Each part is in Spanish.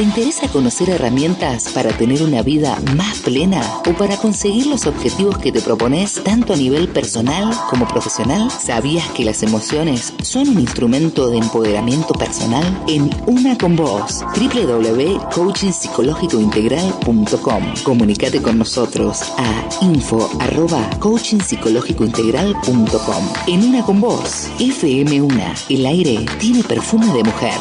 ¿Te interesa conocer herramientas para tener una vida más plena o para conseguir los objetivos que te propones tanto a nivel personal como profesional? ¿Sabías que las emociones son un instrumento de empoderamiento personal? En Una con Vos, www.coachingpsicológicointegral.com. Comunícate con nosotros a info@coachingpsicológicointegral.com. En Una con Vos, FM1, el aire tiene perfume de mujer.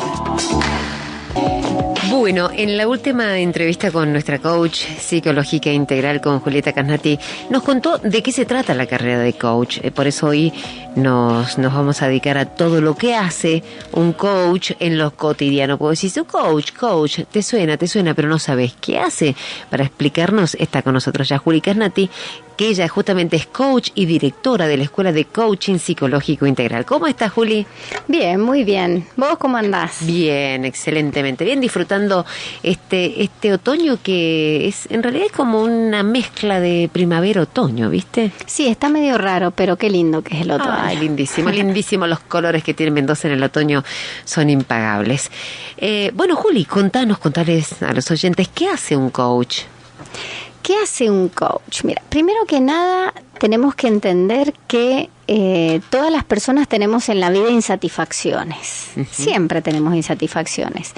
Bueno, en la última entrevista con nuestra coach psicológica integral, con Julieta Casnati, nos contó de qué se trata la carrera de coach. Por eso hoy nos vamos a dedicar a todo lo que hace un coach en lo cotidiano. Porque decís, un coach, te suena, pero no sabes qué hace. Para explicarnos está con nosotros ya Juli Casnati, que ella justamente es coach y directora de la Escuela de Coaching Psicológico Integral. ¿Cómo estás, Juli? Bien, muy bien. ¿Vos cómo andás? Bien, excelentemente. Bien, disfrutando este otoño que en realidad es como una mezcla de primavera-otoño, ¿viste? Sí, está medio raro, pero qué lindo que es el otoño. Ay, lindísimo, lindísimo. Los colores que tiene Mendoza en el otoño son impagables. Bueno, Juli, contales a los oyentes, ¿qué hace un coach? ¿Qué hace un coach? Mira, primero que nada tenemos que entender que todas las personas tenemos en la vida insatisfacciones. Uh-huh. Siempre tenemos insatisfacciones.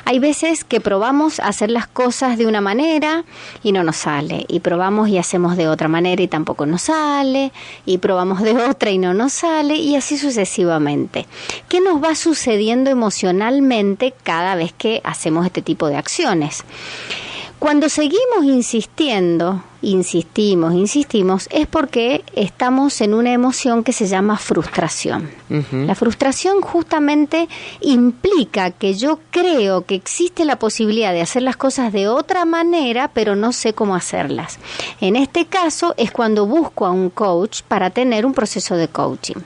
Hay veces que probamos hacer las cosas de una manera y no nos sale. Y probamos y hacemos de otra manera y tampoco nos sale. Y probamos de otra y no nos sale. Y así sucesivamente. ¿Qué nos va sucediendo emocionalmente cada vez que hacemos este tipo de acciones? Cuando seguimos insistimos, es porque estamos en una emoción que se llama frustración. Uh-huh. La frustración justamente implica que yo creo que existe la posibilidad de hacer las cosas de otra manera, pero no sé cómo hacerlas. En este caso es cuando busco a un coach para tener un proceso de coaching.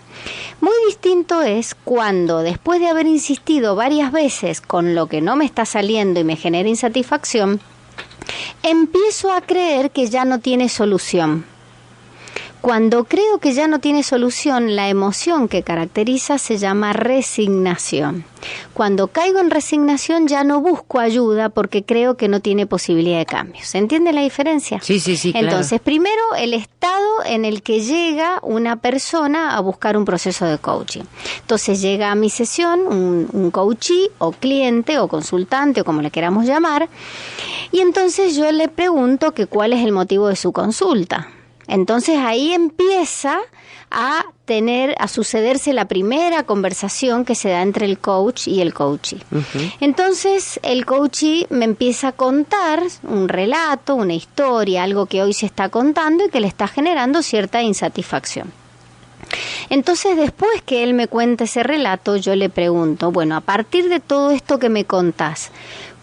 Muy distinto es cuando, después de haber insistido varias veces con lo que no me está saliendo y me genera insatisfacción, empiezo a creer que ya no tiene solución. Cuando creo que ya no tiene solución, la emoción que caracteriza se llama resignación. Cuando caigo en resignación ya no busco ayuda porque creo que no tiene posibilidad de cambio. ¿Se entiende la diferencia? Sí, claro. Entonces, primero, el estado en el que llega una persona a buscar un proceso de coaching. Entonces, llega a mi sesión un coachee o cliente o consultante o como le queramos llamar, y entonces yo le pregunto que cuál es el motivo de su consulta. Entonces ahí empieza a sucederse la primera conversación que se da entre el coach y el coachee. Uh-huh. Entonces el coachee me empieza a contar un relato, una historia, algo que hoy se está contando y que le está generando cierta insatisfacción. Entonces, después que él me cuenta ese relato, yo le pregunto, bueno, a partir de todo esto que me contás,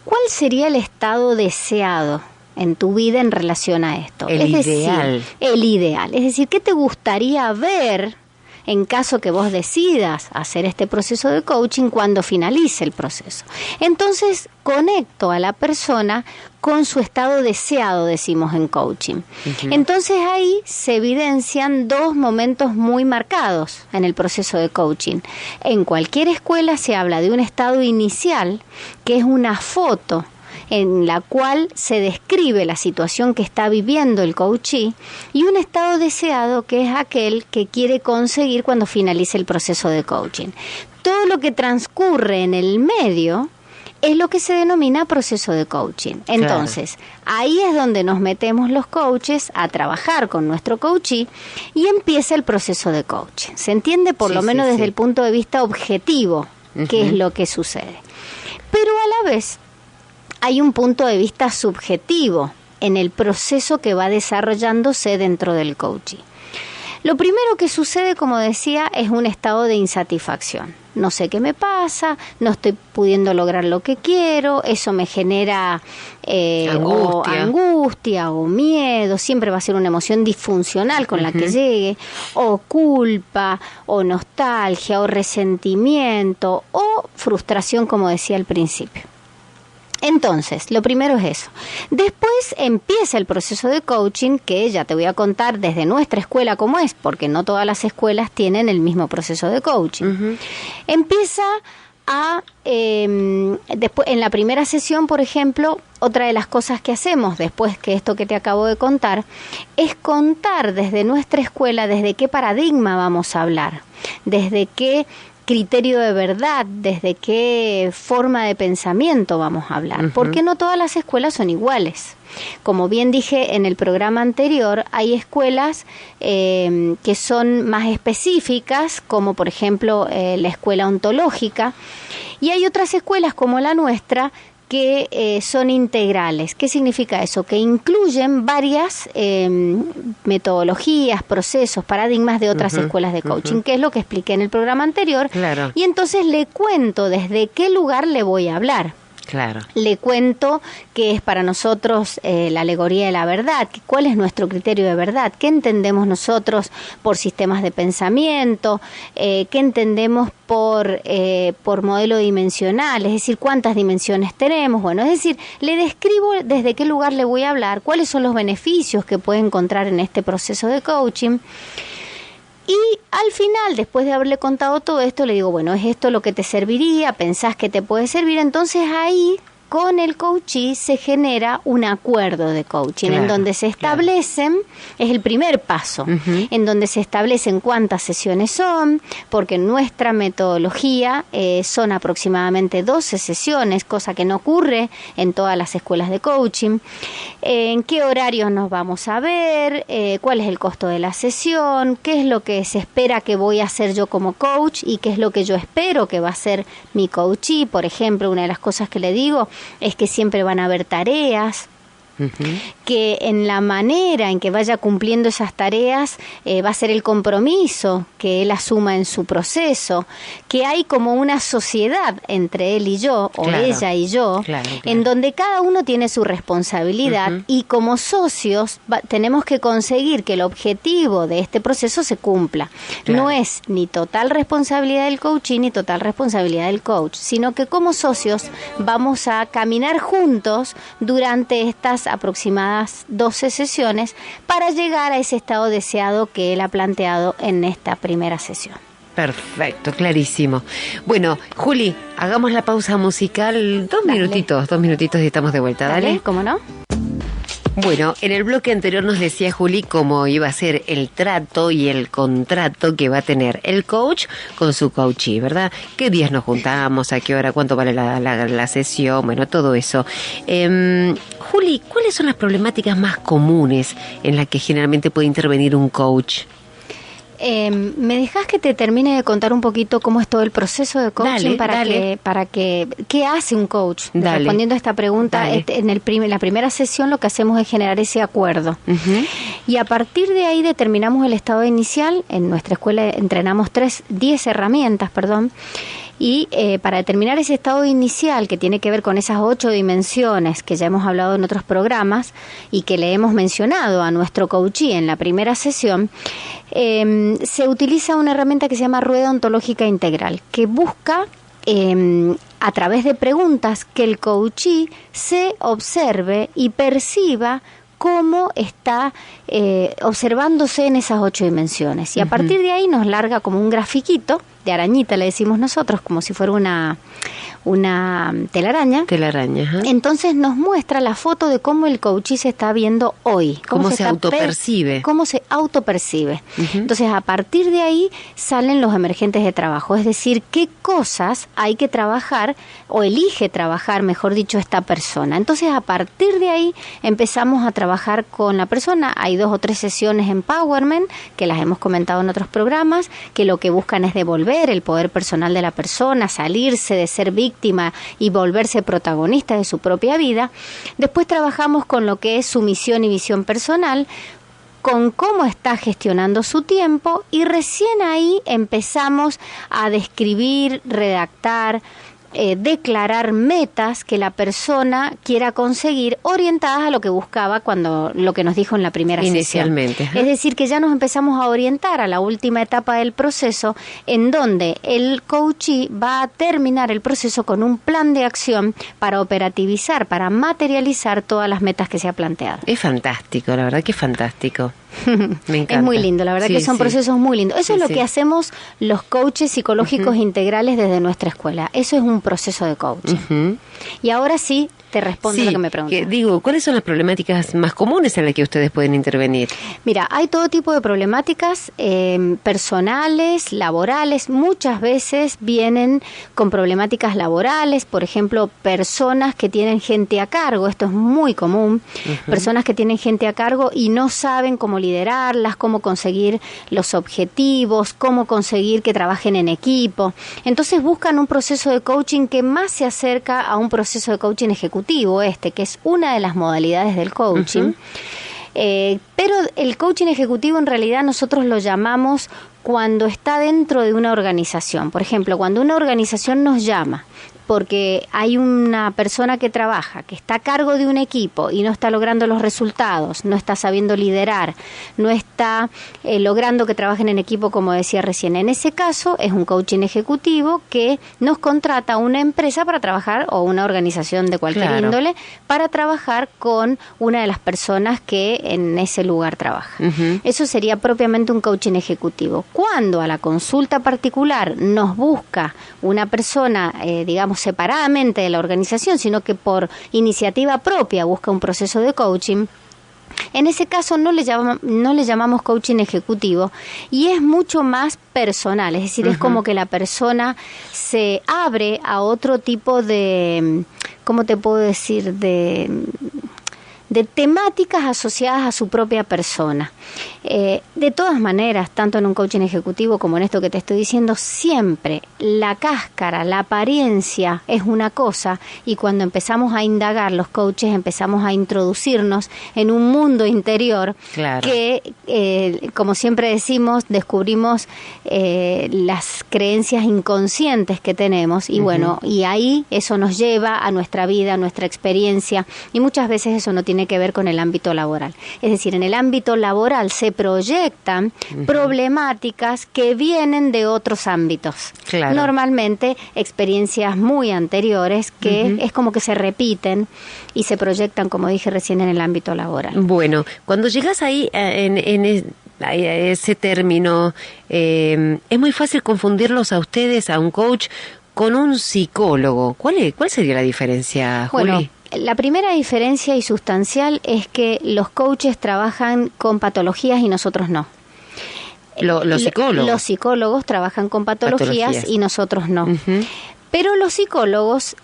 ¿cuál sería el estado deseado en tu vida en relación a esto? El ideal. Es decir, ¿qué te gustaría ver en caso que vos decidas hacer este proceso de coaching cuando finalice el proceso? Entonces, conecto a la persona con su estado deseado, decimos en coaching. Uh-huh. Entonces, ahí se evidencian dos momentos muy marcados en el proceso de coaching. En cualquier escuela se habla de un estado inicial, que es una foto en la cual se describe la situación que está viviendo el coachee, y un estado deseado que es aquel que quiere conseguir cuando finalice el proceso de coaching. Todo lo que transcurre en el medio es lo que se denomina proceso de coaching. Entonces, claro, ahí es donde nos metemos los coaches a trabajar con nuestro coachee y empieza el proceso de coaching. ¿Se entiende? Por lo menos desde el punto de vista objetivo, uh-huh, qué es lo que sucede. Pero a la vez hay un punto de vista subjetivo en el proceso que va desarrollándose dentro del coaching. Lo primero que sucede, como decía, es un estado de insatisfacción. No sé qué me pasa, no estoy pudiendo lograr lo que quiero, eso me genera angustia o miedo, siempre va a ser una emoción disfuncional con la que llegue, o culpa, o nostalgia, o resentimiento, o frustración, como decía al principio. Entonces, lo primero es eso. Después empieza el proceso de coaching, que ya te voy a contar desde nuestra escuela cómo es, porque no todas las escuelas tienen el mismo proceso de coaching. Uh-huh. Empieza después, en la primera sesión, por ejemplo, otra de las cosas que hacemos después que esto que te acabo de contar es contar desde nuestra escuela desde qué paradigma vamos a hablar, desde qué criterio de verdad, desde qué forma de pensamiento vamos a hablar, porque no todas las escuelas son iguales. Como bien dije en el programa anterior, hay escuelas que son más específicas, como por ejemplo la escuela ontológica, y hay otras escuelas como la nuestra que son integrales. ¿Qué significa eso? Que incluyen varias metodologías, procesos, paradigmas de otras escuelas de coaching, que es lo que expliqué en el programa anterior. Claro. Y entonces le cuento desde qué lugar le voy a hablar. Claro. Le cuento qué es para nosotros la alegoría de la verdad, cuál es nuestro criterio de verdad, qué entendemos nosotros por sistemas de pensamiento, qué entendemos por modelo dimensional, es decir, cuántas dimensiones tenemos. Bueno, es decir, le describo desde qué lugar le voy a hablar, cuáles son los beneficios que puede encontrar en este proceso de coaching. Y al final, después de haberle contado todo esto, le digo, bueno, ¿es esto lo que te serviría? ¿Pensás que te puede servir? Entonces ahí, con el coachee, se genera un acuerdo de coaching, en donde se establecen, es el primer paso, en donde se establecen cuántas sesiones son, porque en nuestra metodología son aproximadamente 12 sesiones, cosa que no ocurre en todas las escuelas de coaching. En qué horarios nos vamos a ver, cuál es el costo de la sesión, qué es lo que se espera que voy a hacer yo como coach y qué es lo que yo espero que va a hacer mi coachee. Por ejemplo, una de las cosas que le digo es que siempre van a haber tareas, que en la manera en que vaya cumpliendo esas tareas va a ser el compromiso que él asuma en su proceso, que hay como una sociedad entre él y yo, o ella y yo, en donde cada uno tiene su responsabilidad y como socios tenemos que conseguir que el objetivo de este proceso se cumpla. No es ni total responsabilidad del coachee ni total responsabilidad del coach, sino que como socios vamos a caminar juntos durante estas aproximadas 12 sesiones para llegar a ese estado deseado que él ha planteado en esta primera sesión. Perfecto, clarísimo. Bueno, Juli, hagamos la pausa musical, dos minutitos y estamos de vuelta. Dale. ¿Cómo no? Bueno, en el bloque anterior nos decía Juli cómo iba a ser el trato y el contrato que va a tener el coach con su coachee, ¿verdad? ¿Qué días nos juntamos? ¿A qué hora? ¿Cuánto vale la sesión? Bueno, todo eso. Juli, ¿cuáles son las problemáticas más comunes en las que generalmente puede intervenir un coach? ¿Me dejas que te termine de contar un poquito cómo es todo el proceso de coaching? ¿Qué hace un coach? Respondiendo a esta pregunta, en la primera sesión lo que hacemos es generar ese acuerdo. Y a partir de ahí determinamos el estado inicial. En nuestra escuela entrenamos 10 herramientas, y para determinar ese estado inicial que tiene que ver con esas 8 dimensiones que ya hemos hablado en otros programas y que le hemos mencionado a nuestro coachee en la primera sesión, se utiliza una herramienta que se llama rueda ontológica integral, que busca a través de preguntas que el coachee se observe y perciba cómo está observándose en esas 8 dimensiones. Y a partir de ahí nos larga como un grafiquito de arañita, le decimos nosotros, como si fuera una telaraña. Entonces nos muestra la foto de cómo el coachee se está viendo hoy. Cómo se autopercibe. Cómo se autopercibe. Entonces a partir de ahí salen los emergentes de trabajo, es decir, qué cosas hay que trabajar o elige trabajar, mejor dicho, esta persona. Entonces a partir de ahí empezamos a trabajar con la persona. Hay 2 o 3 sesiones Empowerment que las hemos comentado en otros programas, que lo que buscan es devolver el poder personal de la persona, salirse de ser víctima y volverse protagonista de su propia vida. Después trabajamos con lo que es su misión y visión personal, con cómo está gestionando su tiempo, y recién ahí empezamos a describir, redactar, declarar metas que la persona quiera conseguir orientadas a lo que buscaba lo que nos dijo en la primera inicialmente sesión. Es decir, que ya nos empezamos a orientar a la última etapa del proceso, en donde el coachee va a terminar el proceso con un plan de acción para operativizar, para materializar todas las metas que se ha planteado. Es fantástico, la verdad que es fantástico. Me encanta. Es muy lindo, la verdad que son procesos muy lindos. Eso es lo que hacemos los coaches psicológicos integrales desde nuestra escuela. Eso es un proceso de coaching. Y ahora sí, te respondo lo que me preguntas. ¿Cuáles son las problemáticas más comunes en las que ustedes pueden intervenir? Mira, hay todo tipo de problemáticas personales, laborales. Muchas veces vienen con problemáticas laborales, por ejemplo, personas que tienen gente a cargo. Esto es muy común. Personas que tienen gente a cargo y no saben cómo liderarlas, cómo conseguir los objetivos, cómo conseguir que trabajen en equipo. Entonces buscan un proceso de coaching que más se acerca a un proceso de coaching ejecutivo, que es una de las modalidades del coaching. Pero el coaching ejecutivo en realidad nosotros lo llamamos cuando está dentro de una organización. Por ejemplo, cuando una organización nos llama porque hay una persona que trabaja, que está a cargo de un equipo y no está logrando los resultados, no está sabiendo liderar, no está logrando que trabajen en equipo, como decía recién. En ese caso es un coaching ejecutivo que nos contrata a una empresa para trabajar, o una organización de cualquier índole, para trabajar con una de las personas que en ese lugar trabaja. Eso sería propiamente un coaching ejecutivo. Cuando a la consulta particular nos busca una persona, digamos, separadamente de la organización, sino que por iniciativa propia busca un proceso de coaching, en ese caso no le llamamos coaching ejecutivo y es mucho más personal, es decir, es como que la persona se abre a otro tipo de, ¿cómo te puedo decir?, de temáticas asociadas a su propia persona. De todas maneras, tanto en un coaching ejecutivo como en esto que te estoy diciendo, siempre la cáscara, la apariencia es una cosa, y cuando empezamos a indagar, los coaches empezamos a introducirnos en un mundo interior que, como siempre decimos, descubrimos las creencias inconscientes que tenemos, y bueno, y ahí eso nos lleva a nuestra vida, a nuestra experiencia, y muchas veces eso no tiene que ver con el ámbito laboral. Es decir, en el ámbito laboral se proyectan problemáticas que vienen de otros ámbitos. Normalmente experiencias muy anteriores que es como que se repiten y se proyectan, como dije recién, en el ámbito laboral. Bueno, cuando llegas ahí en ese término, es muy fácil confundirlos a ustedes, a un coach, con un psicólogo. ¿Cuál sería la diferencia, Juli? Bueno, la primera diferencia y sustancial es que los coaches trabajan con patologías y nosotros no. Los psicólogos. Los psicólogos trabajan con patologías y nosotros no. Pero los psicólogos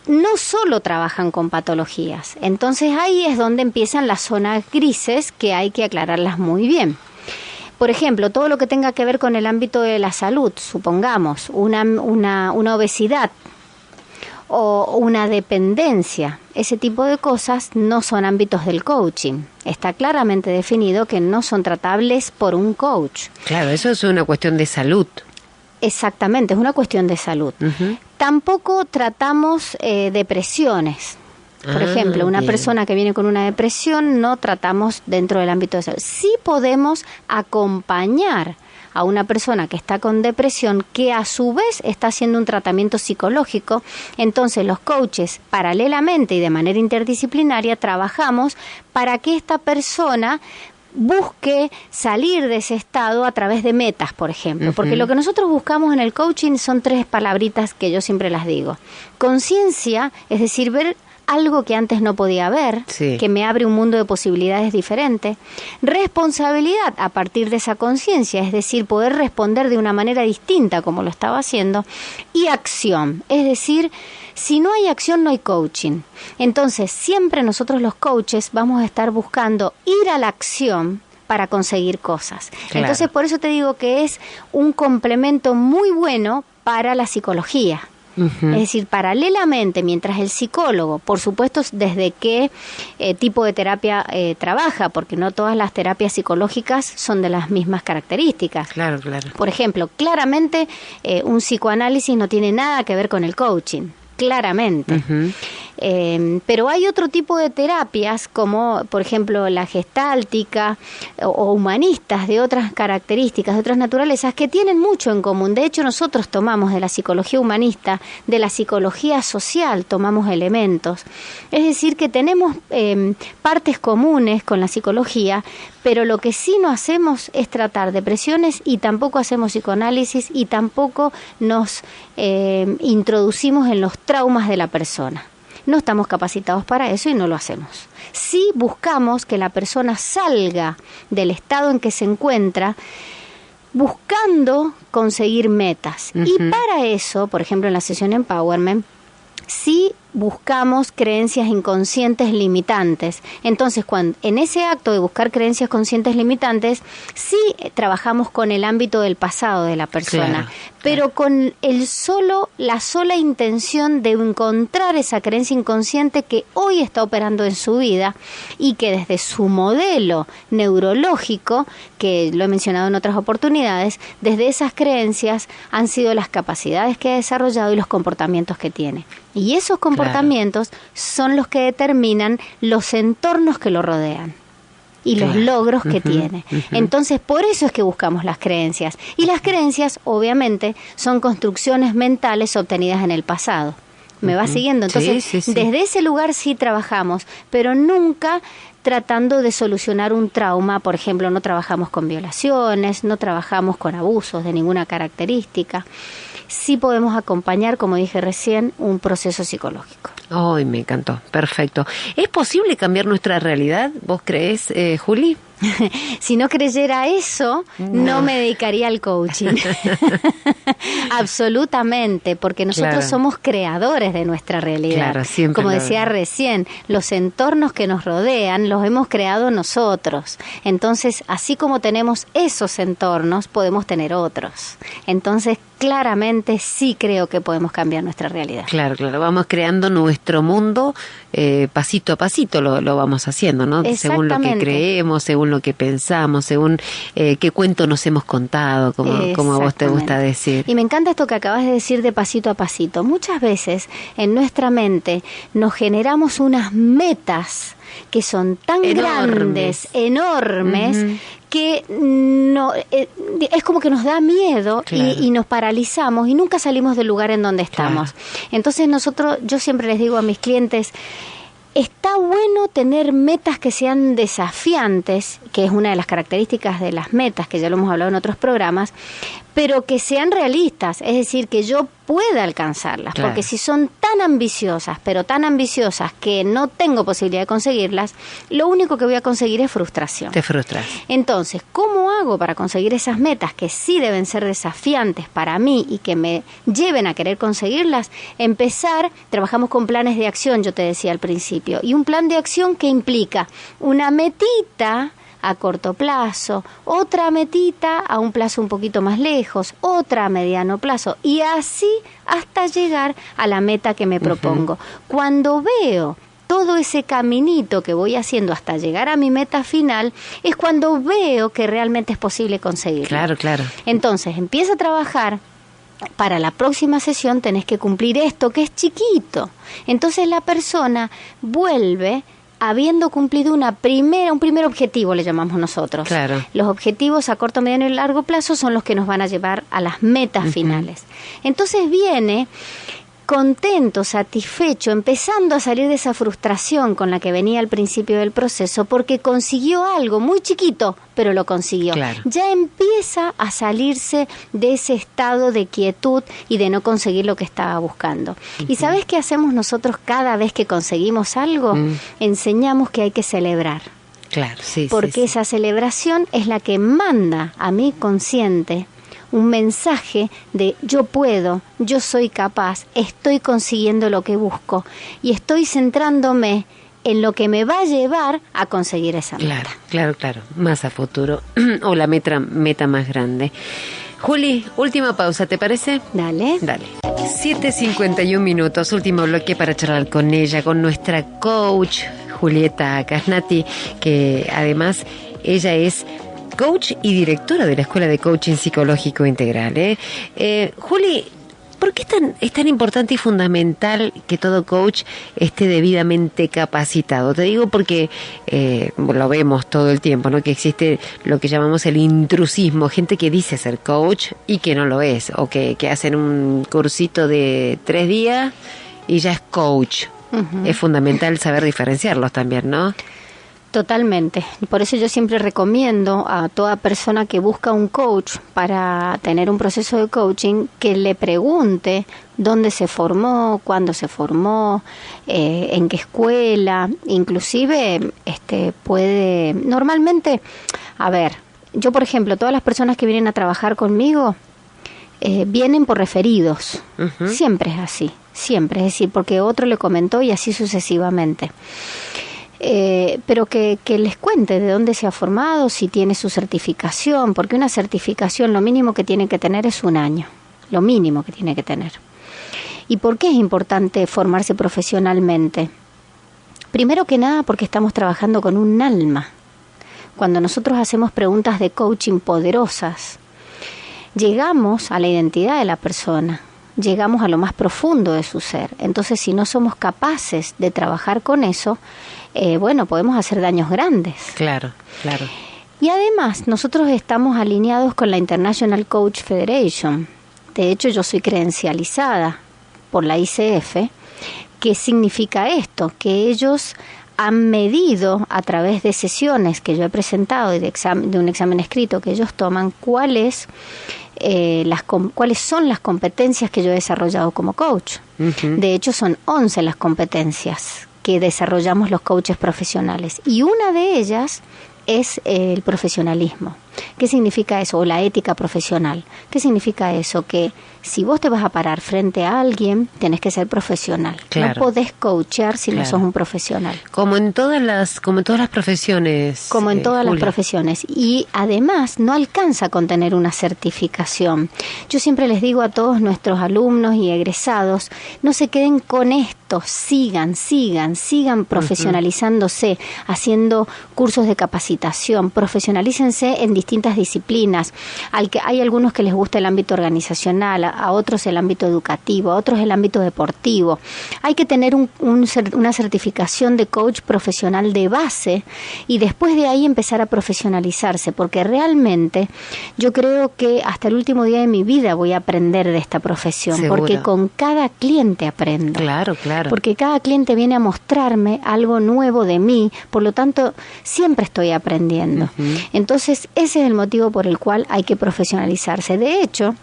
no solo trabajan con patologías. Entonces ahí es donde empiezan las zonas grises que hay que aclararlas muy bien. Por ejemplo, todo lo que tenga que ver con el ámbito de la salud, supongamos, una obesidad o una dependencia, ese tipo de cosas no son ámbitos del coaching. Está claramente definido que no son tratables por un coach. Claro, eso es una cuestión de salud. Exactamente, es una cuestión de salud. Tampoco tratamos depresiones. Por ejemplo, una persona que viene con una depresión no tratamos dentro del ámbito de salud. Sí podemos acompañar a una persona que está con depresión, que a su vez está haciendo un tratamiento psicológico. Entonces los coaches, paralelamente y de manera interdisciplinaria, trabajamos para que esta persona busque salir de ese estado a través de metas, por ejemplo. Porque lo que nosotros buscamos en el coaching son 3 palabritas que yo siempre las digo. Conciencia, es decir, ver algo que antes no podía ver, que me abre un mundo de posibilidades diferente. Responsabilidad a partir de esa conciencia, es decir, poder responder de una manera distinta como lo estaba haciendo. Y acción, es decir, si no hay acción no hay coaching. Entonces, siempre nosotros los coaches vamos a estar buscando ir a la acción para conseguir cosas. Entonces, por eso te digo que es un complemento muy bueno para la psicología. Es decir, paralelamente, mientras el psicólogo, por supuesto, desde qué tipo de terapia trabaja, porque no todas las terapias psicológicas son de las mismas características. Claro, claro. Por ejemplo, claramente un psicoanálisis no tiene nada que ver con el coaching. Claramente. Pero hay otro tipo de terapias, como por ejemplo la gestáltica o humanistas de otras características, de otras naturalezas, que tienen mucho en común. De hecho, nosotros tomamos de la psicología humanista, de la psicología social, tomamos elementos. Es decir, que tenemos partes comunes con la psicología, pero lo que sí no hacemos es tratar depresiones, y tampoco hacemos psicoanálisis, y tampoco nos introducimos en los traumas de la persona. No estamos capacitados para eso y no lo hacemos. Sí buscamos que la persona salga del estado en que se encuentra, buscando conseguir metas. Uh-huh. Y para eso, por ejemplo, en la sesión Empowerment, sí buscamos creencias inconscientes limitantes. Entonces, en ese acto de buscar creencias conscientes limitantes, sí trabajamos con el ámbito del pasado de la persona, pero con la sola intención de encontrar esa creencia inconsciente que hoy está operando en su vida, y que desde su modelo neurológico, que lo he mencionado en otras oportunidades, desde esas creencias han sido las capacidades que ha desarrollado y los comportamientos que tiene. Y esos comportamientos son los que determinan los entornos que lo rodean y los logros que tiene. Entonces, por eso es que buscamos las creencias. Y las creencias, obviamente, son construcciones mentales obtenidas en el pasado. ¿Me va siguiendo? Entonces, sí. Desde ese lugar sí trabajamos, pero nunca tratando de solucionar un trauma. Por ejemplo, no trabajamos con violaciones, no trabajamos con abusos de ninguna característica. Sí podemos acompañar, como dije recién, un proceso psicológico. ¡Ay, me encantó! Perfecto. ¿Es posible cambiar nuestra realidad? ¿Vos creés, Juli? Si no creyera eso, no me dedicaría al coaching. Absolutamente, porque nosotros somos creadores de nuestra realidad. Claro, siempre. Como decía recién, los entornos que nos rodean los hemos creado nosotros. Entonces, así como tenemos esos entornos, podemos tener otros. Entonces, claramente sí creo que podemos cambiar nuestra realidad. Claro. Vamos creando nuestro mundo pasito a pasito, lo vamos haciendo, ¿no? Según lo que creemos, según lo que pensamos, según qué cuento nos hemos contado, como a vos te gusta decir. Y me encanta esto que acabas de decir de pasito a pasito. Muchas veces en nuestra mente nos generamos unas metas que son tan grandes, enormes, que no es como que nos da miedo y nos paralizamos y nunca salimos del lugar en donde estamos. Entonces yo siempre les digo a mis clientes, está bueno tener metas que sean desafiantes, que es una de las características de las metas, que ya lo hemos hablado en otros programas, pero que sean realistas, es decir, que yo pueda alcanzarlas, porque si son tan ambiciosas, pero tan ambiciosas que no tengo posibilidad de conseguirlas, lo único que voy a conseguir es frustración. Te frustras. Entonces, ¿cómo hago para conseguir esas metas que sí deben ser desafiantes para mí y que me lleven a querer conseguirlas? Trabajamos con planes de acción, yo te decía al principio, y un plan de acción que implica una metita a corto plazo, otra metita a un plazo un poquito más lejos, otra a mediano plazo, y así hasta llegar a la meta que me propongo. Cuando veo todo ese caminito que voy haciendo hasta llegar a mi meta final, es cuando veo que realmente es posible conseguirlo. Claro. Entonces, empieza a trabajar. Para la próxima sesión tenés que cumplir esto, que es chiquito. Entonces la persona vuelve habiendo cumplido un primer objetivo, le llamamos nosotros. Claro. Los objetivos a corto, mediano y largo plazo son los que nos van a llevar a las metas finales. Entonces viene contento, satisfecho, empezando a salir de esa frustración con la que venía al principio del proceso, porque consiguió algo muy chiquito, pero lo consiguió. Ya empieza a salirse de ese estado de quietud y de no conseguir lo que estaba buscando. ¿Y sabes qué hacemos nosotros cada vez que conseguimos algo? Enseñamos que hay que celebrar. Claro, porque esa celebración es la que manda a mi consciente un mensaje de yo puedo, yo soy capaz, estoy consiguiendo lo que busco y estoy centrándome en lo que me va a llevar a conseguir esa meta. Claro, más a futuro o la meta más grande. Juli, última pausa, ¿te parece? Dale. 7:51 minutos, último bloque para charlar con ella, con nuestra coach Julieta Casnati, que además ella es coach y directora de la Escuela de Coaching Psicológico Integral. Juli, ¿por qué es tan importante y fundamental que todo coach esté debidamente capacitado? Te digo porque lo vemos todo el tiempo, ¿no? Que existe lo que llamamos el intrusismo, gente que dice ser coach y que no lo es, o que hacen un cursito de 3 días y ya es coach. Uh-huh. Es fundamental saber diferenciarlos también, ¿no? Totalmente. Por eso yo siempre recomiendo a toda persona que busca un coach para tener un proceso de coaching que le pregunte dónde se formó, cuándo se formó, en qué escuela. Inclusive puede... Normalmente, a ver, yo por ejemplo, todas las personas que vienen a trabajar conmigo vienen por referidos. Uh-huh. Siempre es así, siempre. Es decir, porque otro le comentó y así sucesivamente. Pero que les cuente de dónde se ha formado, si tiene su certificación, porque una certificación lo mínimo que tiene que tener es 1 año, lo mínimo que tiene que tener. ¿Y por qué es importante formarse profesionalmente? Primero que nada porque estamos trabajando con un alma. Cuando nosotros hacemos preguntas de coaching poderosas, llegamos a la identidad de la persona, llegamos a lo más profundo de su ser. Entonces, si no somos capaces de trabajar con eso, podemos hacer daños grandes. Claro, claro. Y además, nosotros estamos alineados con la International Coach Federation. De hecho, yo soy credencializada por la ICF. ¿Qué significa esto? Que ellos han medido a través de sesiones que yo he presentado y de un examen escrito que ellos toman cuáles son las competencias que yo he desarrollado como coach. Uh-huh. De hecho, son 11 las competencias que desarrollamos los coaches profesionales. Y una de ellas es el profesionalismo. ¿Qué significa eso? O la ética profesional. ¿Qué significa eso? Que si vos te vas a parar frente a alguien, tenés que ser profesional. Claro. No podés coachear si no sos un profesional. Como en todas las profesiones. Como en todas las profesiones. Y además no alcanza con tener una certificación. Yo siempre les digo a todos nuestros alumnos y egresados, no se queden con esto, sigan profesionalizándose, haciendo cursos de capacitación, profesionalícense en distintas disciplinas. Hay algunos que les gusta el ámbito organizacional, a otros el ámbito educativo, a otros el ámbito deportivo. Hay que tener una certificación de coach profesional de base y después de ahí empezar a profesionalizarse, porque realmente yo creo que hasta el último día de mi vida voy a aprender de esta profesión. ¿Seguro? Porque con cada cliente aprendo. Claro. Porque cada cliente viene a mostrarme algo nuevo de mí, por lo tanto siempre estoy aprendiendo. Uh-huh. Entonces ese es el motivo por el cual hay que profesionalizarse. De hecho,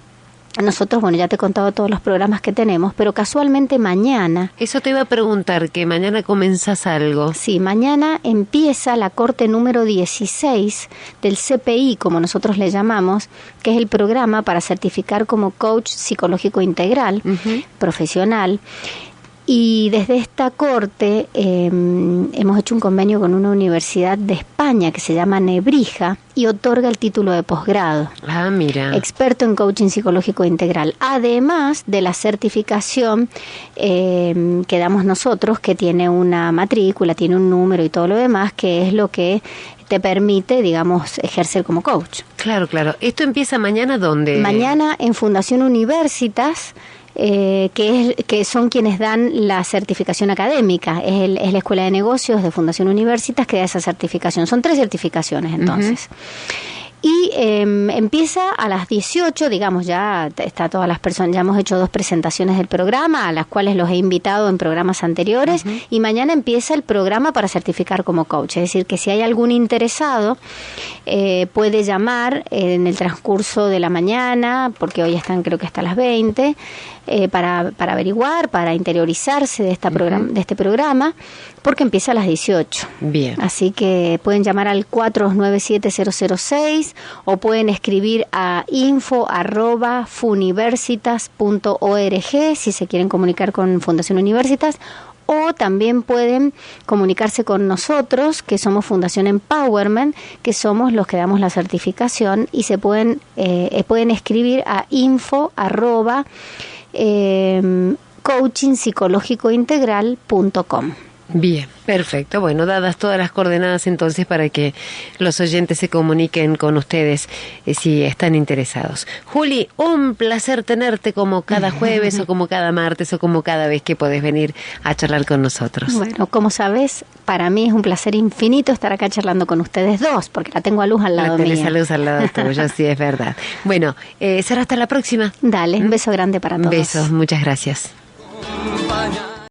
nosotros, ya te he contado todos los programas que tenemos, pero casualmente mañana... Eso te iba a preguntar, que mañana comenzás algo. Sí, mañana empieza la corte número 16 del CPI, como nosotros le llamamos, que es el programa para certificar como coach psicológico integral, uh-huh, profesional. Y desde esta corte hemos hecho un convenio con una universidad de España que se llama Nebrija y otorga el título de posgrado. Ah, mira. Experto en coaching psicológico integral. Además de la certificación que damos nosotros, que tiene una matrícula, tiene un número y todo lo demás, que es lo que te permite, digamos, ejercer como coach. Claro. ¿Esto empieza mañana dónde? Mañana en Fundación Universitas, que son quienes dan la certificación académica. Es la Escuela de Negocios de Fundación Universitas que da esa certificación. Son 3 certificaciones entonces. Uh-huh. Y empieza a las 18, digamos, ya está todas las personas, ya hemos hecho 2 presentaciones del programa, a las cuales los he invitado en programas anteriores, uh-huh, y mañana empieza el programa para certificar como coach. Es decir, que si hay algún interesado, puede llamar en el transcurso de la mañana, porque hoy están creo que hasta las 20, para averiguar, para interiorizarse de este programa, porque empieza a las 18. Bien. Así que pueden llamar al 497-006 o pueden escribir a info@funiversitas.org si se quieren comunicar con Fundación Universitas, o también pueden comunicarse con nosotros, que somos Fundación Empowerment, que somos los que damos la certificación, y se pueden escribir a info@coachingpsicológicointegral.com. Bien, perfecto. Bueno, dadas todas las coordenadas entonces para que los oyentes se comuniquen con ustedes si están interesados. Juli, un placer tenerte como cada jueves o como cada martes o como cada vez que podés venir a charlar con nosotros. Bueno, como sabes, para mí es un placer infinito estar acá charlando con ustedes dos, porque la tengo a Luz al lado mío. La tenés a Luz al lado tuyo, sí, es verdad. Bueno, será hasta la próxima. Dale, un beso grande para todos. Besos, muchas gracias.